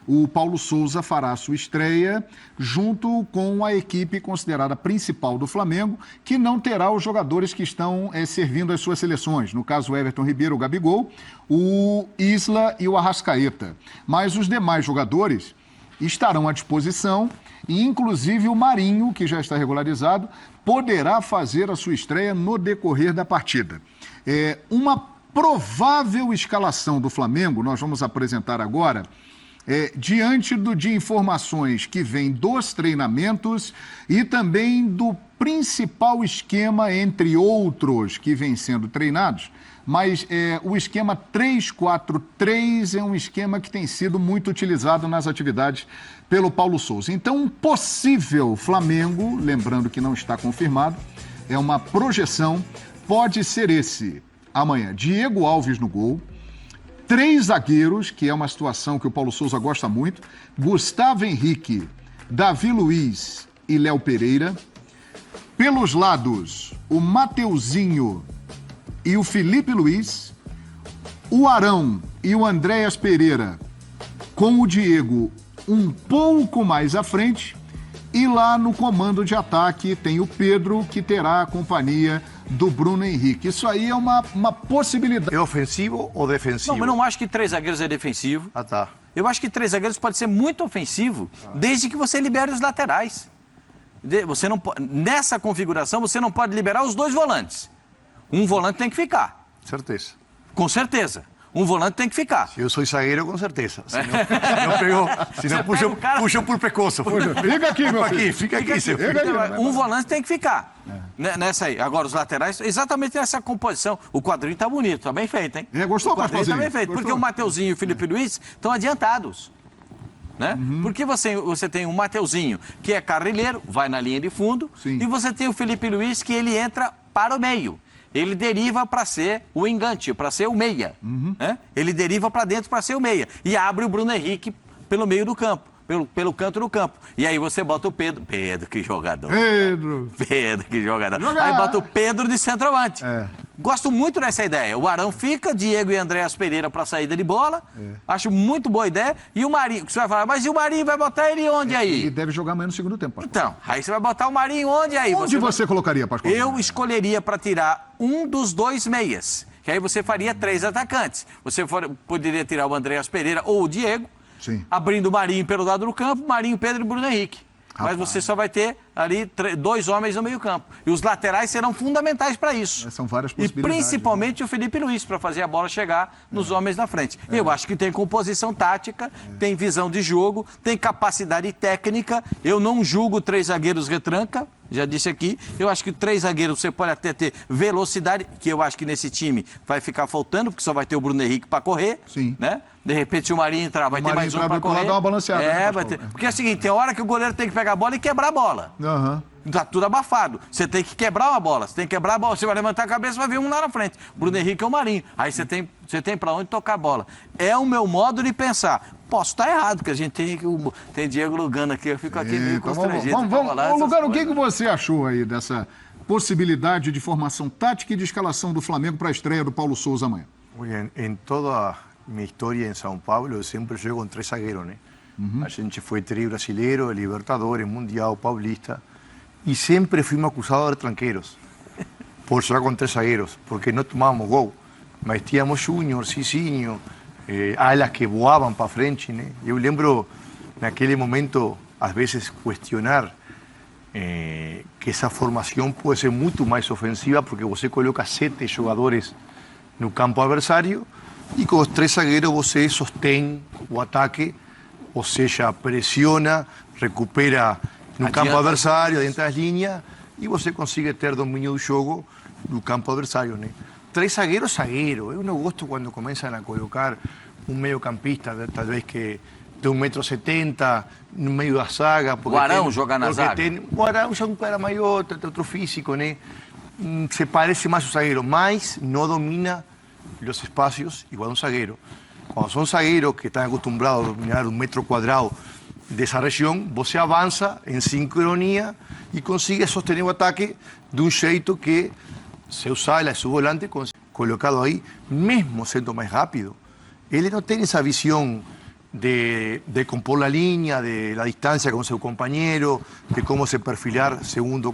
o Paulo Souza fará sua estreia junto com a equipe considerada principal do Flamengo, que não terá os jogadores que estão servindo as suas seleções. No caso, o Everton Ribeiro, o Gabigol, o Isla e o Arrascaeta. Mas os demais jogadores estarão à disposição e, inclusive, o Marinho, que já está regularizado, poderá fazer a sua estreia no decorrer da partida. Uma provável escalação do Flamengo, nós vamos apresentar agora, diante de informações que vêm dos treinamentos e também do principal esquema, entre outros, que vem sendo treinados, mas o esquema 3-4-3 é um esquema que tem sido muito utilizado nas atividades pelo Paulo Souza. Então, um possível Flamengo, lembrando que não está confirmado, é uma projeção, pode ser esse amanhã: Diego Alves no gol, 3 zagueiros, que é uma situação que o Paulo Souza gosta muito, Gustavo Henrique, Davi Luiz e Léo Pereira. Pelos lados, o Mateuzinho e o Felipe Luiz, o Arão e o Andréas Pereira, com o Diego um pouco mais à frente, e lá no comando de ataque tem o Pedro, que terá a companhia do Bruno Henrique. Isso aí é uma possibilidade. É ofensivo ou defensivo? Não, mas não acho que 3 zagueiros é defensivo. Ah, tá. Eu acho que 3 zagueiros pode ser muito ofensivo, desde que você libere os laterais. Você não pode, nessa configuração, você não pode liberar os 2 volantes. Um volante tem que ficar. Certeza. Com certeza. Um volante tem que ficar. Se eu sou zagueiro, com certeza. Se não puxo por pescoço. Fica aqui, meu filho. Fica aqui. Um volante tem que ficar. Nessa aí. Agora, os laterais, exatamente nessa composição. O quadrinho tá bonito, tá bem feito, hein? Gostou, o quadrinho tá bem feito. Gostou? Porque o Mateuzinho e o Felipe Luiz estão adiantados. Né? Porque você tem o Mateuzinho, que é carrilheiro, vai na linha de fundo. Sim. E você tem o Felipe Luiz, que ele entra para o meio. Ele deriva para ser o engante, para ser o meia. Né? Ele deriva para dentro para ser o meia. E abre o Bruno Henrique pelo meio do campo, pelo canto do campo. E aí você bota o Pedro. Pedro, que jogador. Pedro, que jogador. Aí bota o Pedro de centroavante. Gosto muito dessa ideia. O Arão fica, Diego e Andréas Pereira para saída de bola. Acho muito boa ideia. E o Marinho, que você vai falar, mas e o Marinho vai botar ele onde aí? Ele deve jogar amanhã no segundo tempo, Pascoal. Então, aí você vai botar o Marinho onde aí? Onde você colocaria, Pascoal? Eu escolheria para tirar um dos 2 meias. Que aí você faria 3 atacantes. Você poderia tirar o Andréas Pereira ou o Diego. Sim. Abrindo o Marinho pelo lado do campo, Marinho, Pedro e Bruno Henrique. Mas você só vai ter ali 2 homens no meio campo. E os laterais serão fundamentais para isso. São várias E possibilidades. principalmente o Felipe Luiz, para fazer a bola chegar nos homens na frente. Eu acho que tem composição tática, tem visão de jogo, tem capacidade técnica. Eu não julgo 3 zagueiros retranca, já disse aqui. Eu acho que 3 zagueiros você pode até ter velocidade, que eu acho que nesse time vai ficar faltando, porque só vai ter o Bruno Henrique para correr. Sim. Né? De repente, se o Marinho entrar, vai ter mais um para correr. Dar uma balanceada, vai ter. Porque é o seguinte, tem hora que o goleiro tem que pegar a bola e quebrar a bola. Tá tudo abafado. Você tem que quebrar uma bola. Você tem que quebrar a bola. Você vai levantar a cabeça e vai ver um lá na frente. Bruno Henrique ou Marinho. Aí você tem para onde tocar a bola. É o meu modo de pensar. Posso estar errado, porque a gente tem Diego Lugano aqui. Eu fico aqui meio constrangido. Vamos, Lugano, o que você achou aí dessa possibilidade de formação tática e de escalação do Flamengo para a estreia do Paulo Souza amanhã? Muy bien. En toda mi historia en São Paulo, eu sempre jogo com 3 zagueiros, né? A gente foi tri brasileiro, Libertadores, Mundial, Paulista, e sempre fuimos acusados de tranqueiros por jogar com 3 zagueiros, porque não tomávamos gol, mas tínhamos Júnior, Cicinho, alas que voavam para frente, né? Eu lembro, naquele momento, às vezes, questionar que essa formação pode ser muito mais ofensiva, porque você coloca 7 jogadores no campo adversário, e com os 3 zagueiros você sostém o ataque, ou seja, pressiona, recupera no campo adversário, dentro das linhas, e você consegue ter domínio do jogo no campo adversário, né? 3 zagueiros, eu não gosto quando começam a colocar um meio-campista, talvez que de 1,70 m no meio da zaga. O Arão joga na zaga. O Arão já é um cara maior, tem outro físico, né? Se parece mais o zagueiro, mas não domina os espaços igual um zagueiro. Quando são zagueiros que estão acostumados a dominar 1 metro quadrado dessa região, você avança em sincronia e consegue sostener o ataque de um jeito que seu sala, seu volante, colocado aí, mesmo sendo mais rápido, ele não tem essa visão de compor la línea, de la distancia con su compañero, de cómo se perfilar segundo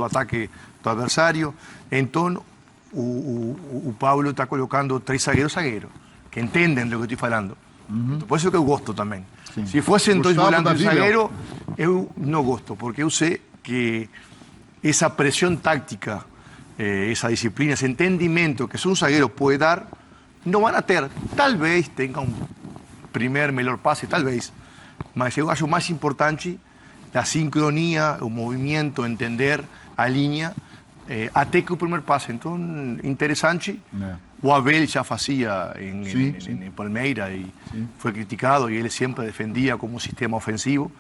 ataque do adversario. Entonces, o Pablo está colocando 3 zagueiros, que entenden lo que estoy falando. Por eso que eu gosto também. Sim. Se fossem 2 volantes e um Davi, zagueiro, eu não gosto, porque eu sei que essa pressão táctica, essa disciplina, esse entendimento que um zagueiro pode dar, não van a ter. Talvez tenha primer melhor passe, talvez. Mas eu acho mais importante a sincronia, o movimento, entender a linha, até que o primeiro passe. Então, interessante. O Abel já fazia em Palmeiras e foi criticado, e ele sempre defendia como um sistema ofensivo.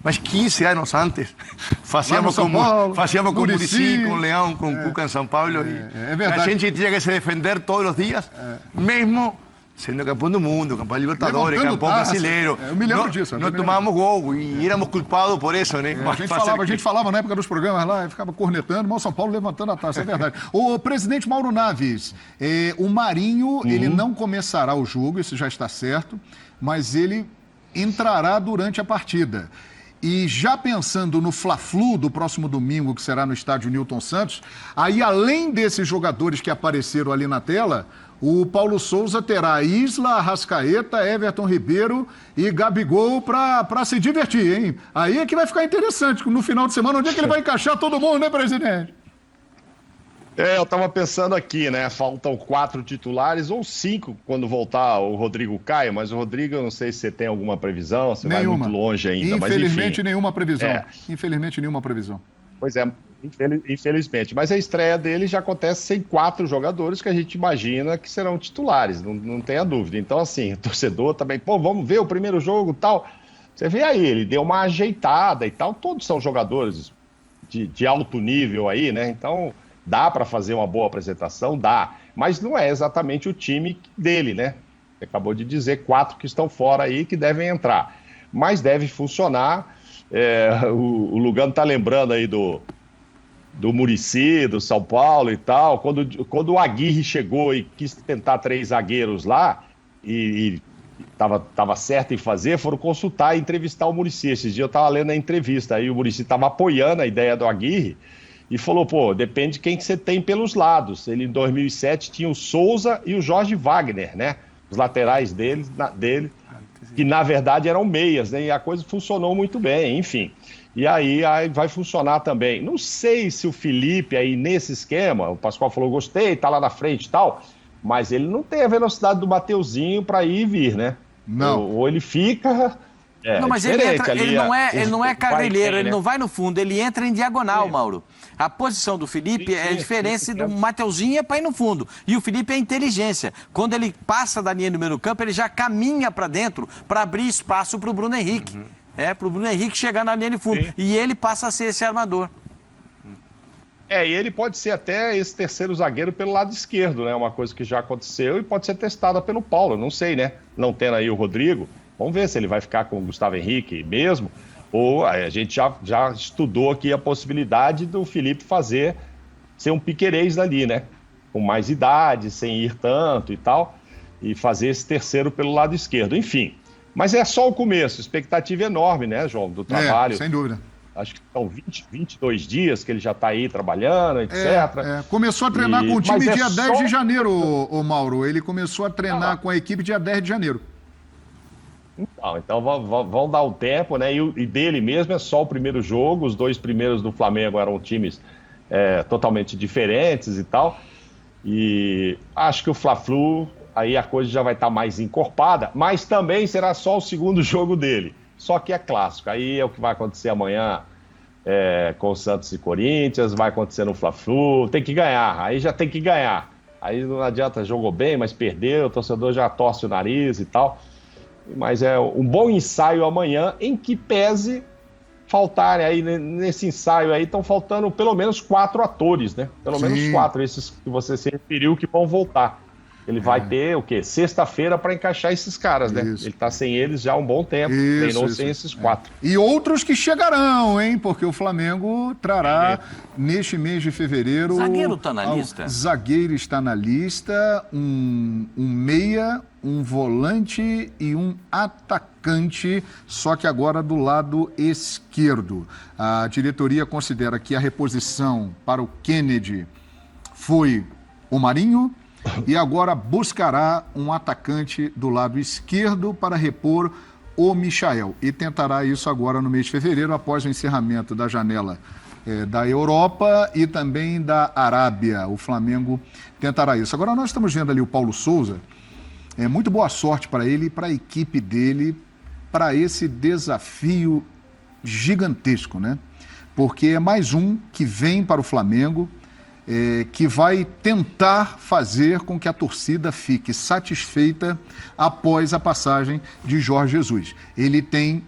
Mas 15 anos antes, fazíamos com Muricy, com Leão, com Cuca em São Paulo. A gente tinha que se defender todos os dias, mesmo sendo campeão do mundo, campeão de Libertadores, campeão brasileiro. Eu me lembro disso. Não tomávamos gol e éramos culpados por isso, né? A gente falava na época dos programas lá, ficava cornetando, mas o São Paulo levantando a taça, é verdade. O presidente Mauro Naves, o Marinho, ele não começará o jogo, isso já está certo, mas ele entrará durante a partida. E já pensando no Fla-Flu do próximo domingo, que será no estádio Newton Santos, aí além desses jogadores que apareceram ali na tela, o Paulo Souza terá Isla, Arrascaeta, Everton Ribeiro e Gabigol para se divertir, hein? Aí é que vai ficar interessante, no final de semana, onde é que ele vai encaixar todo mundo, né, presidente? Eu estava pensando aqui, né? Faltam 4 titulares ou 5 quando voltar o Rodrigo Caio, mas o Rodrigo, eu não sei se você tem alguma previsão, você vai muito longe ainda. Infelizmente, mas, nenhuma previsão. Infelizmente, nenhuma previsão. Pois é, infelizmente. Mas a estreia dele já acontece sem 4 jogadores que a gente imagina que serão titulares, não tenha dúvida. Então, assim, o torcedor também, vamos ver o primeiro jogo e tal. Você vê aí, ele deu uma ajeitada e tal. Todos são jogadores de alto nível aí, né? Então, dá para fazer uma boa apresentação? Dá. Mas não é exatamente o time dele, né? Você acabou de dizer 4 que estão fora aí que devem entrar. Mas deve funcionar. O Lugano está lembrando aí do Muricy, do São Paulo e tal. Quando o Aguirre chegou e quis tentar 3 zagueiros lá, e estava certo em fazer, foram consultar e entrevistar o Muricy. Esses dias eu estava lendo a entrevista, aí o Muricy estava apoiando a ideia do Aguirre e falou, depende de quem que você tem pelos lados. Ele, em 2007, tinha o Souza e o Jorge Wagner, né? Os laterais dele que na verdade eram meias, né? E a coisa funcionou muito bem, enfim. E aí vai funcionar também. Não sei se o Felipe aí nesse esquema, o Pascoal falou, gostei, tá lá na frente e tal, mas ele não tem a velocidade do Mateuzinho para ir e vir, né? Não. Ou ele fica... não, mas ele não é carrilheiro, ele né? não vai no fundo, ele entra em diagonal, Mauro. A posição do Felipe é diferente do Mateuzinho, é para ir no fundo. E o Felipe é inteligência. Quando ele passa da linha do meio do campo, ele já caminha para dentro para abrir espaço para o Bruno Henrique. Para o Bruno Henrique chegar na linha de fundo. Sim. E ele passa a ser esse armador. E ele pode ser até esse terceiro zagueiro pelo lado esquerdo, né? Uma coisa que já aconteceu e pode ser testada pelo Paulo, não sei, né? Não tendo aí o Rodrigo, vamos ver se ele vai ficar com o Gustavo Henrique mesmo, ou a gente já estudou aqui a possibilidade do Felipe ser um piquerez ali, né? Com mais idade, sem ir tanto e tal, e fazer esse terceiro pelo lado esquerdo, enfim. Mas é só o começo, expectativa enorme, né, João, do trabalho. Sem dúvida. Acho que são 22 dias que ele já está aí trabalhando, etc. Começou a treinar com o time dia 10 de janeiro, o Mauro. Ele começou a treinar com a equipe dia 10 de janeiro. Então vão dar um tempo, né? E dele mesmo é só o primeiro jogo. Os 2 primeiros do Flamengo eram times totalmente diferentes e tal. E acho que o Fla-Flu, aí a coisa já vai estar mais encorpada, mas também será só o segundo jogo dele. Só que é clássico. Aí é o que vai acontecer amanhã com o Santos e Corinthians, vai acontecer no Fla-Flu, tem que ganhar, aí já tem que ganhar. Aí não adianta, jogou bem, mas perdeu, o torcedor já torce o nariz e tal. Mas é um bom ensaio amanhã, em que pese faltarem aí, nesse ensaio aí, estão faltando pelo menos 4 atores, né? Pelo menos 4, esses que você se referiu, que vão voltar. Ele vai ter o quê? Sexta-feira para encaixar esses caras, né? Isso. Ele está sem eles já há um bom tempo, treinou sem esses 4. E outros que chegarão, hein? Porque o Flamengo trará, neste mês de fevereiro... Zagueiro tá na lista? Zagueiro está na lista, um meia, um volante e um atacante, só que agora do lado esquerdo. A diretoria considera que a reposição para o Kennedy foi o Marinho, e agora buscará um atacante do lado esquerdo para repor o Michael. E tentará isso agora no mês de fevereiro, após o encerramento da janela da Europa e também da Arábia. O Flamengo tentará isso. Agora nós estamos vendo ali o Paulo Souza. Muito boa sorte para ele e para a equipe dele, para esse desafio gigantesco, né? Porque é mais um que vem para o Flamengo, que vai tentar fazer com que a torcida fique satisfeita após a passagem de Jorge Jesus. Ele tem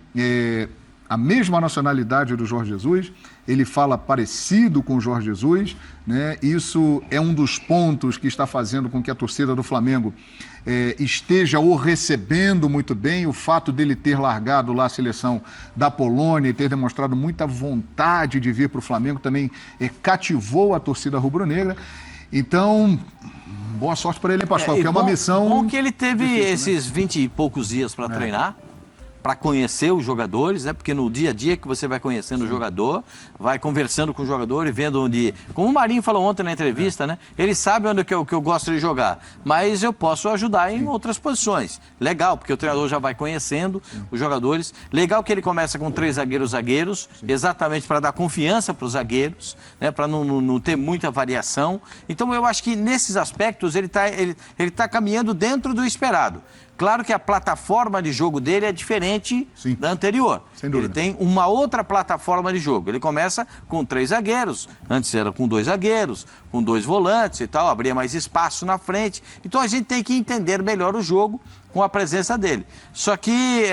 a mesma nacionalidade do Jorge Jesus, ele fala parecido com o Jorge Jesus, né? Isso é um dos pontos que está fazendo com que a torcida do Flamengo esteja o recebendo muito bem. O fato dele ter largado lá a seleção da Polônia e ter demonstrado muita vontade de vir para o Flamengo também cativou a torcida rubro-negra. Então, boa sorte para ele, Pascoal, que é uma missão... Bom que ele teve difícil, esses 20 e poucos dias para treinar, para conhecer os jogadores, né? Porque no dia a dia que você vai conhecendo o jogador, vai conversando com o jogador e vendo onde... Como o Marinho falou ontem na entrevista, né? Ele sabe onde que eu gosto de jogar, mas eu posso ajudar em outras posições. Legal, porque o treinador já vai conhecendo os jogadores. Legal que ele começa com 3 zagueiros, exatamente para dar confiança para os zagueiros, né? Para não ter muita variação. Então eu acho que nesses aspectos ele tá caminhando dentro do esperado. Claro que a plataforma de jogo dele é diferente da anterior. Sem dúvida. Ele tem uma outra plataforma de jogo. Ele começa com 3 zagueiros, antes era com 2 zagueiros, com 2 volantes e tal, abria mais espaço na frente. Então a gente tem que entender melhor o jogo com a presença dele. Só que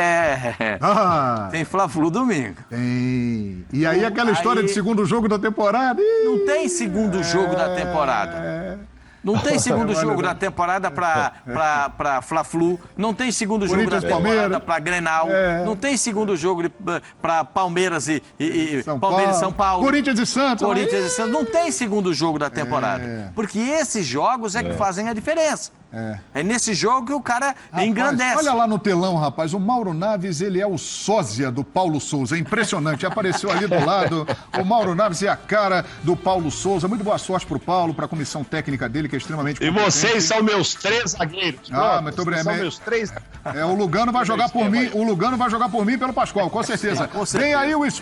tem Fla-Flu domingo. Tem. E aí aquela história de segundo jogo da temporada... Não tem segundo jogo da temporada. Não tem segundo jogo da temporada para Fla-Flu, não tem segundo jogo da temporada para Grenal, não tem segundo jogo para Palmeiras e São Paulo. Corinthians e Santos. Não tem segundo jogo da temporada. Porque esses jogos que fazem a diferença. É nesse jogo que o cara engrandece. Olha lá no telão, rapaz, o Mauro Naves, ele é o sósia do Paulo Souza, é impressionante, apareceu ali do lado, o Mauro Naves é a cara do Paulo Souza. Muito boa sorte pro Paulo, pra comissão técnica dele, que é extremamente competente. E vocês são meus 3 zagueiros. Muito bem. São meus 3. O Lugano vai jogar por mim, pelo Pascoal, com certeza. Vem aí o